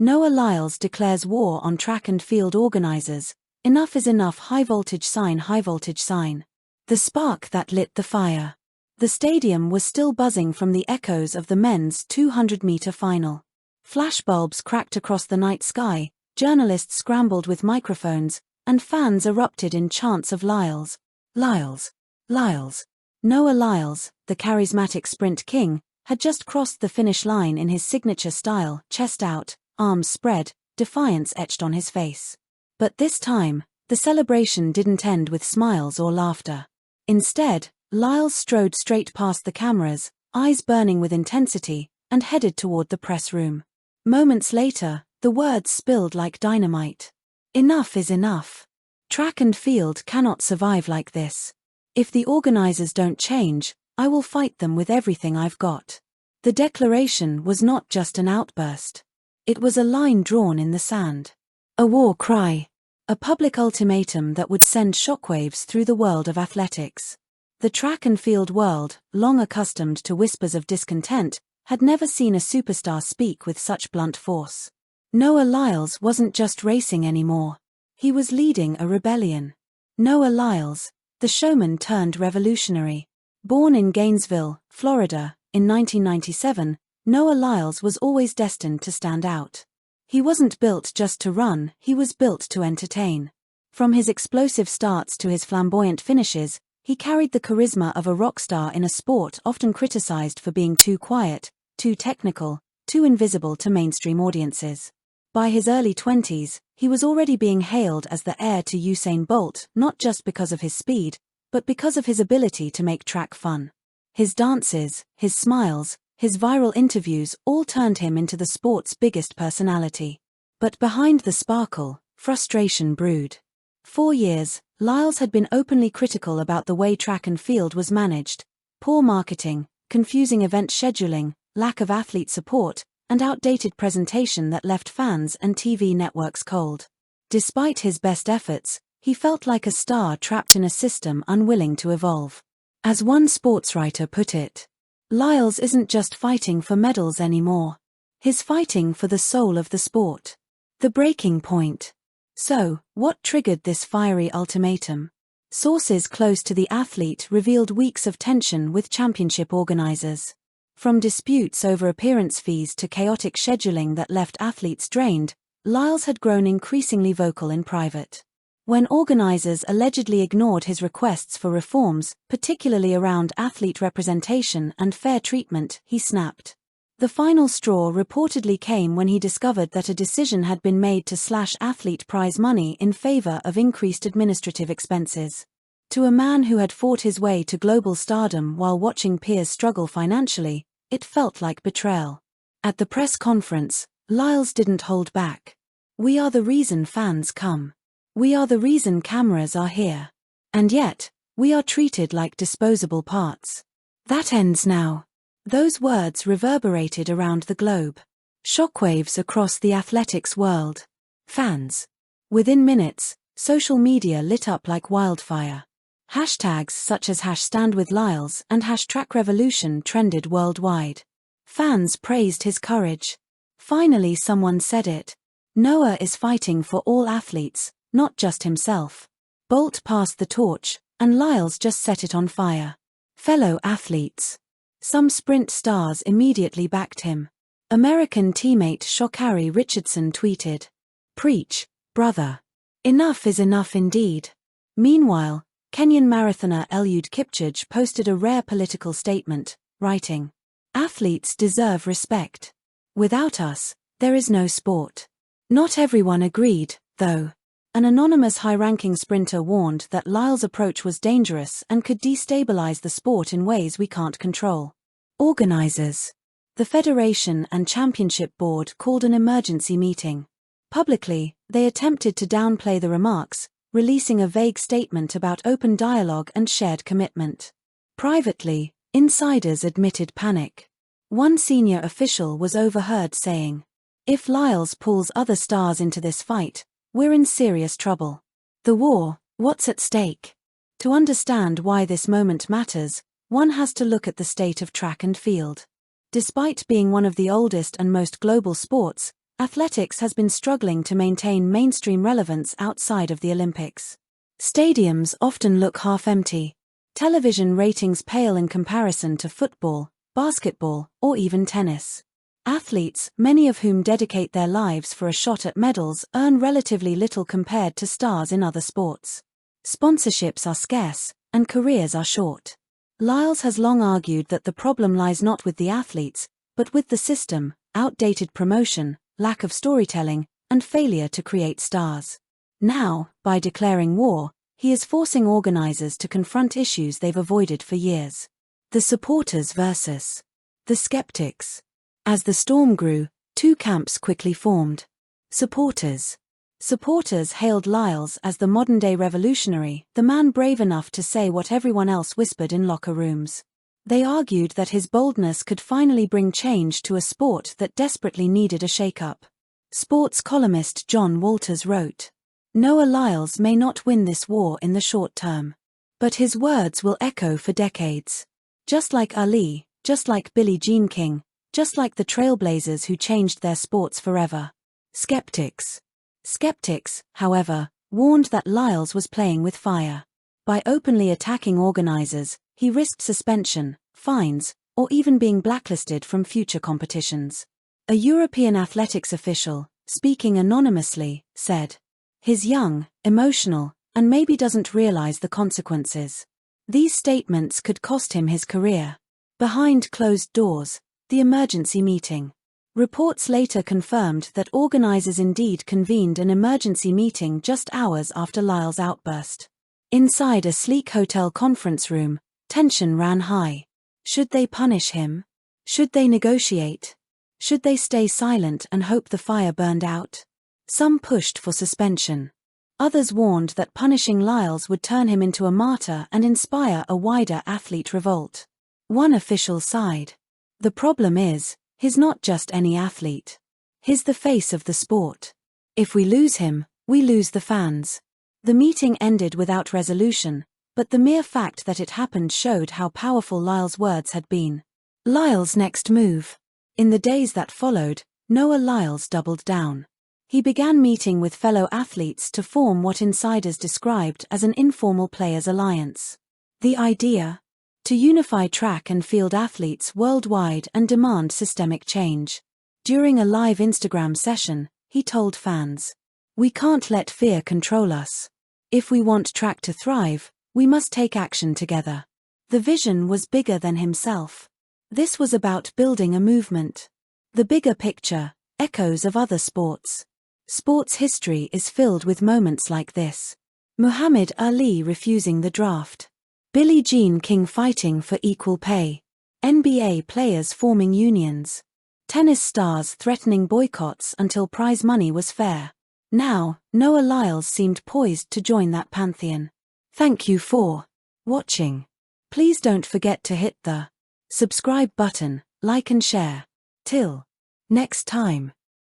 Noah Lyles declares war on track and field organizers. Enough is enough. High voltage sign, high voltage sign. The spark that lit the fire. The stadium was still buzzing from the echoes of the men's 200-meter final. Flashbulbs cracked across the night sky, journalists scrambled with microphones, and fans erupted in chants of Lyles. Lyles. Lyles. Noah Lyles, the charismatic sprint king, had just crossed the finish line in his signature style, chest out, arms spread, defiance etched on his face. But this time, the celebration didn't end with smiles or laughter. Instead, Lyles strode straight past the cameras, eyes burning with intensity, and headed toward the press room. Moments later, the words spilled like dynamite. Enough is enough. Track and field cannot survive like this. If the organizers don't change, I will fight them with everything I've got. The declaration was not just an outburst. It was a line drawn in the sand. A war cry. A public ultimatum that would send shockwaves through the world of athletics. The track and field world, long accustomed to whispers of discontent, had never seen a superstar speak with such blunt force. Noah Lyles wasn't just racing anymore. He was leading a rebellion. Noah Lyles, the showman turned revolutionary. Born in Gainesville, Florida, in 1997, Noah Lyles was always destined to stand out. He wasn't built just to run, he was built to entertain. From his explosive starts to his flamboyant finishes, he carried the charisma of a rock star in a sport often criticized for being too quiet, too technical, too invisible to mainstream audiences. By his early 20s, he was already being hailed as the heir to Usain Bolt, not just because of his speed, but because of his ability to make track fun. His dances, his smiles, his viral interviews all turned him into the sport's biggest personality. But behind the sparkle, frustration brewed. For years, Lyles had been openly critical about the way track and field was managed: poor marketing, confusing event scheduling, lack of athlete support, and outdated presentation that left fans and TV networks cold. Despite his best efforts, he felt like a star trapped in a system unwilling to evolve. As one sportswriter put it, Lyles isn't just fighting for medals anymore. He's fighting for the soul of the sport. The breaking point. So, what triggered this fiery ultimatum? Sources close to the athlete revealed weeks of tension with championship organizers. From disputes over appearance fees to chaotic scheduling that left athletes drained, Lyles had grown increasingly vocal in private. When organizers allegedly ignored his requests for reforms, particularly around athlete representation and fair treatment, he snapped. The final straw reportedly came when he discovered that a decision had been made to slash athlete prize money in favor of increased administrative expenses. To a man who had fought his way to global stardom while watching peers struggle financially, it felt like betrayal. At the press conference, Lyles didn't hold back. "We are the reason fans come. We are the reason cameras are here. And yet, we are treated like disposable parts. That ends now." Those words reverberated around the globe. Shockwaves across the athletics world. Fans. Within minutes, social media lit up like wildfire. Hashtags such as #StandWithLyles and #TrackRevolution trended worldwide. Fans praised his courage. Finally someone said it. Noah is fighting for all athletes, not just himself. Bolt passed the torch, and Lyles just set it on fire. Fellow athletes. Some sprint stars immediately backed him. American teammate Sha'Carri Richardson tweeted, "Preach, brother. Enough is enough indeed." Meanwhile, Kenyan marathoner Eliud Kipchoge posted a rare political statement, writing, "Athletes deserve respect. Without us, there is no sport." Not everyone agreed, though. An anonymous high-ranking sprinter warned that Lyles' approach was dangerous and could destabilize the sport in ways we can't control. Organizers. The Federation and Championship Board called an emergency meeting. Publicly, they attempted to downplay the remarks, releasing a vague statement about open dialogue and shared commitment. Privately, insiders admitted panic. One senior official was overheard saying, "If Lyles pulls other stars into this fight, we're in serious trouble. The war, what's at stake?" To understand why this moment matters, one has to look at the state of track and field. Despite being one of the oldest and most global sports, Athletics has been struggling to maintain mainstream relevance outside of the Olympics. Stadiums often look half empty. Television ratings pale in comparison to football, basketball, or even tennis. Athletes, many of whom dedicate their lives for a shot at medals, earn relatively little compared to stars in other sports. Sponsorships are scarce, and careers are short. Lyles has long argued that the problem lies not with the athletes, but with the system, outdated promotion, lack of storytelling, and failure to create stars. Now, by declaring war, he is forcing organizers to confront issues they've avoided for years. The supporters versus the skeptics. As the storm grew, two camps quickly formed. Supporters. Supporters hailed Lyles as the modern-day revolutionary, the man brave enough to say what everyone else whispered in locker rooms. They argued that his boldness could finally bring change to a sport that desperately needed a shake-up. Sports columnist John Walters wrote, "Noah Lyles may not win this war in the short term. But his words will echo for decades. Just like Ali, just like Billie Jean King, just like the trailblazers who changed their sports forever." Skeptics, however, warned that Lyles was playing with fire. By openly attacking organizers, he risked suspension, fines, or even being blacklisted from future competitions. A European athletics official, speaking anonymously, said, "He's young, emotional, and maybe doesn't realize the consequences." These statements could cost him his career. Behind closed doors, the emergency meeting. Reports later confirmed that organizers indeed convened an emergency meeting just hours after Lyles' outburst. Inside a sleek hotel conference room, tension ran high. Should they punish him? Should they negotiate? Should they stay silent and hope the fire burned out? Some pushed for suspension. Others warned that punishing Lyles would turn him into a martyr and inspire a wider athlete revolt. One official sighed. "The problem is, he's not just any athlete. He's the face of the sport. If we lose him, we lose the fans." The meeting ended without resolution, but the mere fact that it happened showed how powerful Lyles' words had been. Lyles' next move. In the days that followed, Noah Lyles doubled down. He began meeting with fellow athletes to form what insiders described as an informal players' alliance. The idea? To unify track and field athletes worldwide and demand systemic change. During a live Instagram session, he told fans, "We can't let fear control us. If we want track to thrive, we must take action together." The vision was bigger than himself. This was about building a movement. The bigger picture, echoes of other sports. Sports history is filled with moments like this. Muhammad Ali refusing the draft. Billie Jean King fighting for equal pay. NBA players forming unions. Tennis stars threatening boycotts until prize money was fair. Now, Noah Lyles seemed poised to join that pantheon. Thank you for watching. Please don't forget to hit the subscribe button, like and share. Till next time.